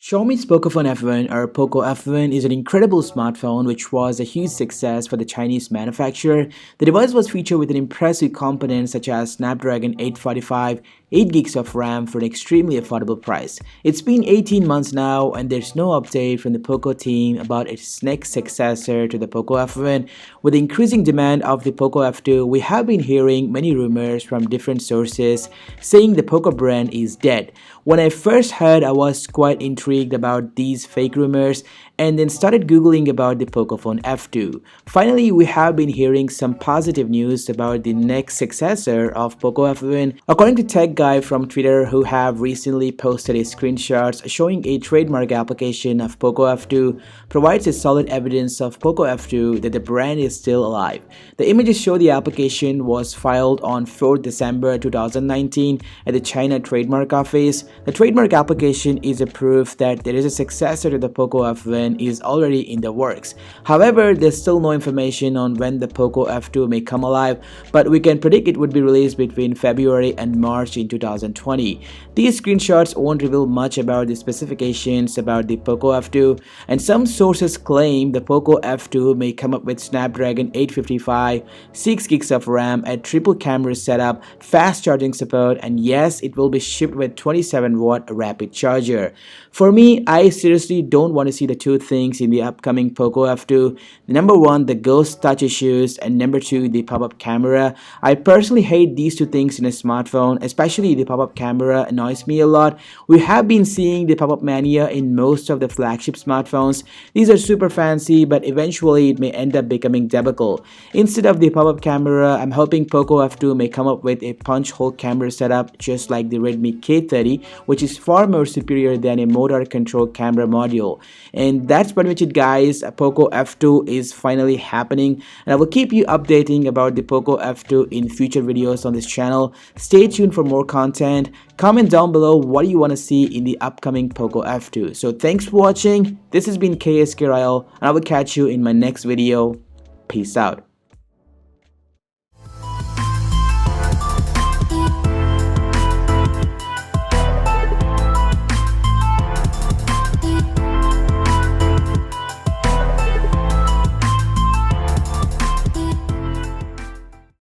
Xiaomi's Poco F1 or Poco F1 is an incredible smartphone which was a huge success for the Chinese manufacturer. The device was featured with an impressive components such as Snapdragon 845, 8 gigs of RAM for an extremely affordable price. It's been 18 months now and there's no update from the Poco team about its next successor to the Poco F1. With the increasing demand of the Poco F2, we have been hearing many rumors from different sources saying the Poco brand is dead. When I first heard, I was quite intrigued about these fake rumors and then started googling about the Pocophone F2. Finally, we have been hearing some positive news about the next successor of Poco F1. According to tech guy from Twitter who have recently posted a screenshots showing a trademark application of Poco F2 provides a solid evidence of Poco F2 that the brand is still alive. The images show the application was filed on 4th December 2019 at the China Trademark Office. The trademark application is a proof that there is a successor to the Poco F1 is already in the works. However, there's still no information on when the Poco F2 may come alive, but we can predict it would be released between February and March in 2020. These screenshots won't reveal much about the specifications about the Poco F2, and some sources claim the Poco F2 may come up with Snapdragon 855, 6 gigs of RAM, a triple camera setup, fast charging support, and yes, it will be shipped with 27-watt rapid charger. For me, I seriously don't want to see the two things in the upcoming Poco F2. Number one, the ghost touch issues, and number two, the pop-up camera. I personally hate these two things in a smartphone, especially the pop-up camera annoys me a lot. We have been seeing the pop-up mania in most of the flagship smartphones. These are super fancy, but eventually it may end up becoming debacle. Instead of the pop-up camera, I'm hoping Poco F2 may come up with a punch hole camera setup just like the Redmi K30, which is far more superior than a motor control camera module. And that's pretty much it, guys. Poco F2 is finally happening, and I will keep you updating about the Poco F2 in future videos on this channel. Stay tuned for more content. Comment down below what you want to see in the upcoming Poco F2. So thanks for watching. This has been KSK, and I will catch you in my next video. Peace out.